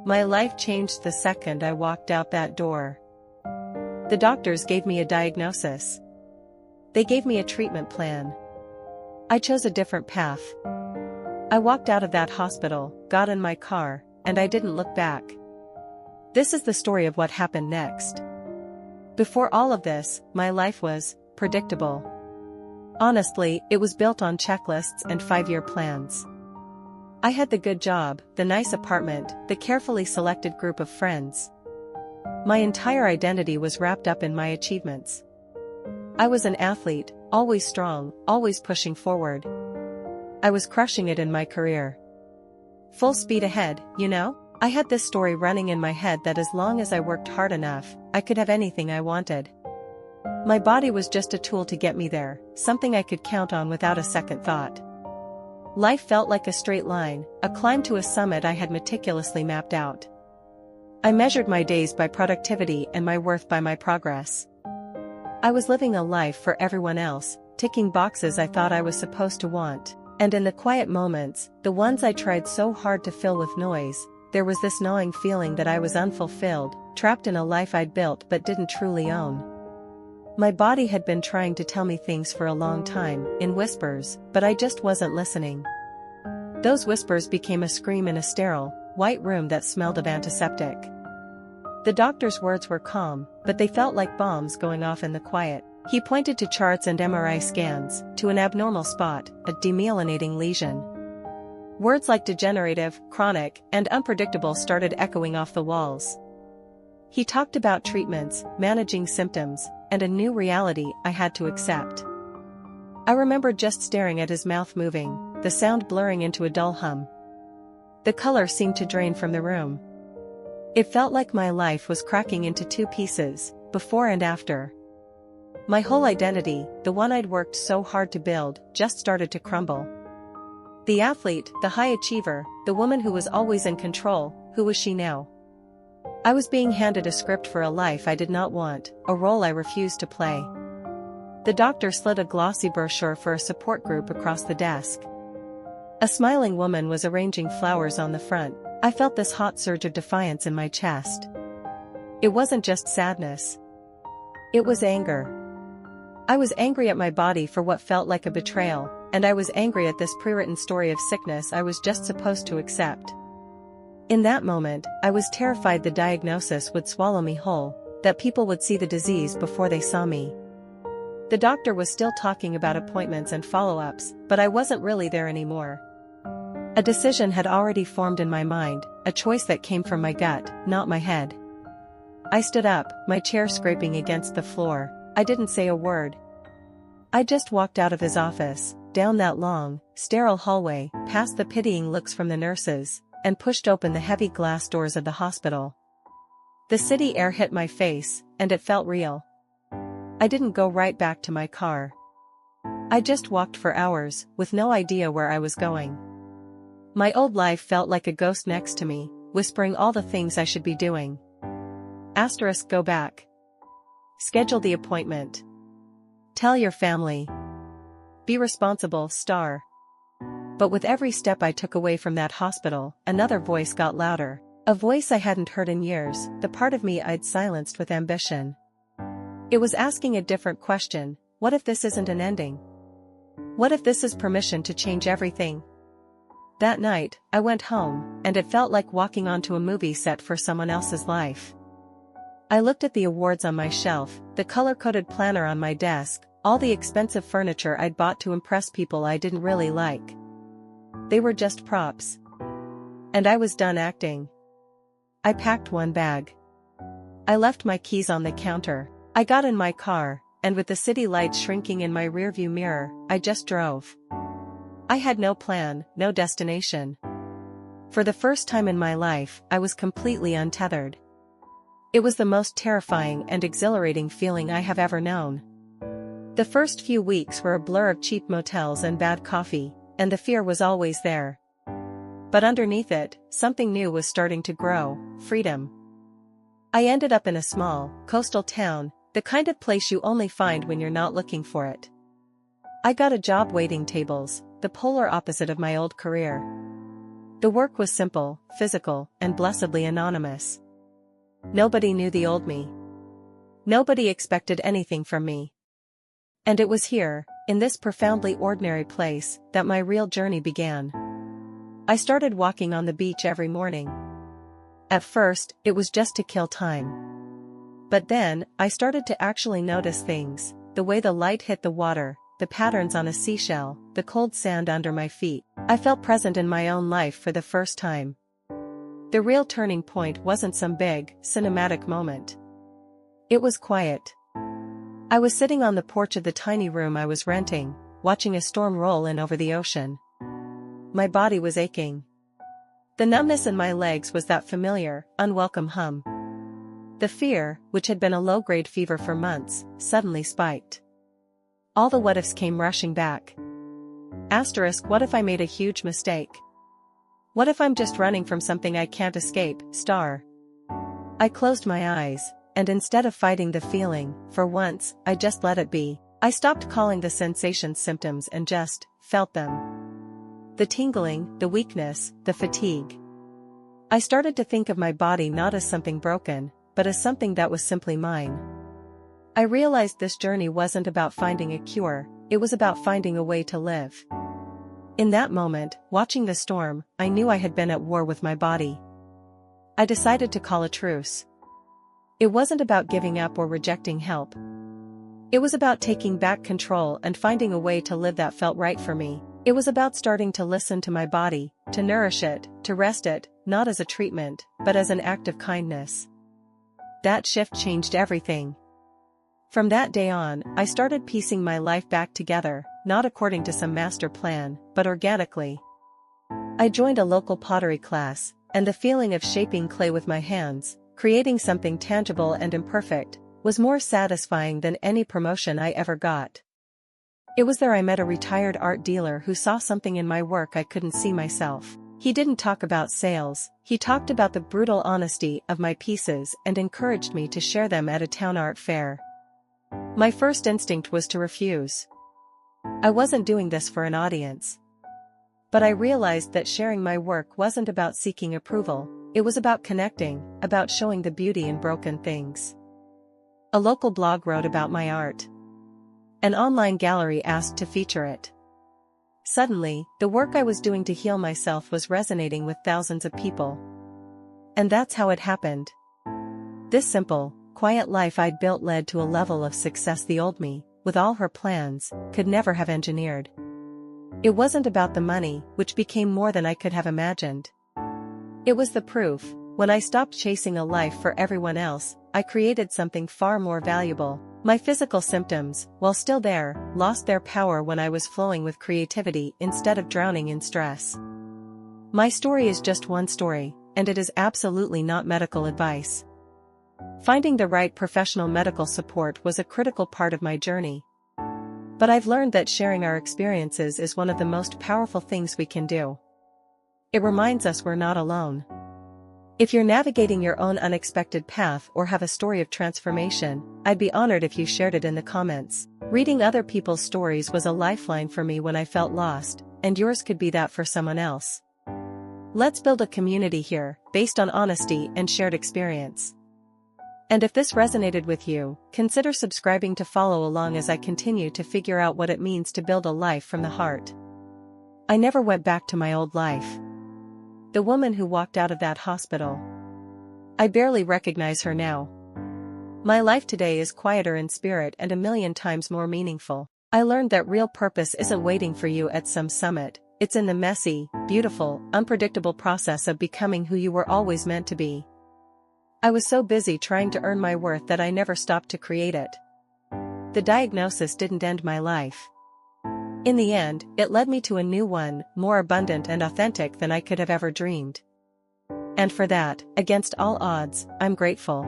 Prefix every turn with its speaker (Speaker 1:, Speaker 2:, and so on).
Speaker 1: My life changed the second I walked out that door. The doctors gave me a diagnosis. They gave me a treatment plan. I chose a different path. I walked out of that hospital, got in my car, and I didn't look back. This is the story of what happened next. Before all of this, my life was predictable. Honestly, it was built on checklists and 5-year plans. I had the good job, the nice apartment, the carefully selected group of friends. My entire identity was wrapped up in my achievements. I was an athlete, always strong, always pushing forward. I was crushing it in my career. Full speed ahead, you know? I had this story running in my head that as long as I worked hard enough, I could have anything I wanted. My body was just a tool to get me there, something I could count on without a second thought. Life felt like a straight line, a climb to a summit I had meticulously mapped out. I measured my days by productivity and my worth by my progress. I was living a life for everyone else, ticking boxes I thought I was supposed to want, and in the quiet moments, the ones I tried so hard to fill with noise, there was this gnawing feeling that I was unfulfilled, trapped in a life I'd built but didn't truly own. My body had been trying to tell me things for a long time, in whispers, but I just wasn't listening. Those whispers became a scream in a sterile, white room that smelled of antiseptic. The doctor's words were calm, but they felt like bombs going off in the quiet. He pointed to charts and MRI scans, to an abnormal spot, a demyelinating lesion. Words like degenerative, chronic, and unpredictable started echoing off the walls. He talked about treatments, managing symptoms, and a new reality I had to accept. I remember just staring at his mouth moving, the sound blurring into a dull hum. The color seemed to drain from the room. It felt like my life was cracking into 2 pieces, before and after. My whole identity, the one I'd worked so hard to build, just started to crumble. The athlete, the high achiever, the woman who was always in control, who was she now? I was being handed a script for a life I did not want, a role I refused to play. The doctor slid a glossy brochure for a support group across the desk. A smiling woman was arranging flowers on the front. I felt this hot surge of defiance in my chest. It wasn't just sadness. It was anger. I was angry at my body for what felt like a betrayal, and I was angry at this pre-written story of sickness I was just supposed to accept. In that moment, I was terrified the diagnosis would swallow me whole, that people would see the disease before they saw me. The doctor was still talking about appointments and follow-ups, but I wasn't really there anymore. A decision had already formed in my mind, a choice that came from my gut, not my head. I stood up, my chair scraping against the floor. I didn't say a word. I just walked out of his office, down that long, sterile hallway, past the pitying looks from the nurses, and pushed open the heavy glass doors of the hospital. The city air hit my face, and it felt real. I didn't go right back to my car. I just walked for hours, with no idea where I was going. My old life felt like a ghost next to me, whispering all the things I should be doing. * Go back. Schedule the appointment. Tell your family. Be responsible, *. But with every step I took away from that hospital, another voice got louder. A voice I hadn't heard in years, the part of me I'd silenced with ambition. It was asking a different question: what if this isn't an ending? What if this is permission to change everything? That night, I went home, and it felt like walking onto a movie set for someone else's life. I looked at the awards on my shelf, the color-coded planner on my desk, all the expensive furniture I'd bought to impress people I didn't really like. They were just props. And I was done acting. I packed one bag. I left my keys on the counter. I got in my car, and with the city lights shrinking in my rearview mirror, I just drove. I had no plan, no destination. For the first time in my life, I was completely untethered. It was the most terrifying and exhilarating feeling I have ever known. The first few weeks were a blur of cheap motels and bad coffee, and the fear was always there. But underneath it, something new was starting to grow: freedom. I ended up in a small, coastal town, the kind of place you only find when you're not looking for it. I got a job waiting tables, the polar opposite of my old career. The work was simple, physical, and blessedly anonymous. Nobody knew the old me. Nobody expected anything from me. And it was here, in this profoundly ordinary place, that my real journey began. I started walking on the beach every morning. At first, it was just to kill time. But then, I started to actually notice things, the way the light hit the water, the patterns on a seashell, the cold sand under my feet. I felt present in my own life for the first time. The real turning point wasn't some big, cinematic moment. It was quiet. I was sitting on the porch of the tiny room I was renting, watching a storm roll in over the ocean. My body was aching. The numbness in my legs was that familiar, unwelcome hum. The fear, which had been a low-grade fever for months, suddenly spiked. All the what-ifs came rushing back. Asterisk, what if I made a huge mistake? What if I'm just running from something I can't escape, star? I closed my eyes, and instead of fighting the feeling, for once, I just let it be. I stopped calling the sensations symptoms and just felt them. The tingling, the weakness, the fatigue. I started to think of my body not as something broken, but as something that was simply mine. I realized this journey wasn't about finding a cure, it was about finding a way to live. In that moment, watching the storm, I knew I had been at war with my body. I decided to call a truce. It wasn't about giving up or rejecting help. It was about taking back control and finding a way to live that felt right for me. It was about starting to listen to my body, to nourish it, to rest it, not as a treatment, but as an act of kindness. That shift changed everything. From that day on, I started piecing my life back together, not according to some master plan, but organically. I joined a local pottery class, and the feeling of shaping clay with my hands, creating something tangible and imperfect, was more satisfying than any promotion I ever got. It was there I met a retired art dealer who saw something in my work I couldn't see myself. He didn't talk about sales, he talked about the brutal honesty of my pieces and encouraged me to share them at a town art fair. My first instinct was to refuse. I wasn't doing this for an audience. But I realized that sharing my work wasn't about seeking approval, it was about connecting, about showing the beauty in broken things. A local blog wrote about my art. An online gallery asked to feature it. Suddenly, the work I was doing to heal myself was resonating with thousands of people. And that's how it happened. This simple, quiet life I'd built led to a level of success the old me, with all her plans, could never have engineered. It wasn't about the money, which became more than I could have imagined. It was the proof. When I stopped chasing a life for everyone else, I created something far more valuable. My physical symptoms, while still there, lost their power when I was flowing with creativity instead of drowning in stress. My story is just one story, and it is absolutely not medical advice. Finding the right professional medical support was a critical part of my journey. But I've learned that sharing our experiences is one of the most powerful things we can do. It reminds us we're not alone. If you're navigating your own unexpected path or have a story of transformation, I'd be honored if you shared it in the comments. Reading other people's stories was a lifeline for me when I felt lost, and yours could be that for someone else. Let's build a community here, based on honesty and shared experience. And if this resonated with you, consider subscribing to follow along as I continue to figure out what it means to build a life from the heart. I never went back to my old life. The woman who walked out of that hospital. I barely recognize her now. My life today is quieter in spirit and a million times more meaningful. I learned that real purpose isn't waiting for you at some summit, it's in the messy, beautiful, unpredictable process of becoming who you were always meant to be. I was so busy trying to earn my worth that I never stopped to create it. The diagnosis didn't end my life. In the end, it led me to a new one, more abundant and authentic than I could have ever dreamed. And for that, against all odds, I'm grateful.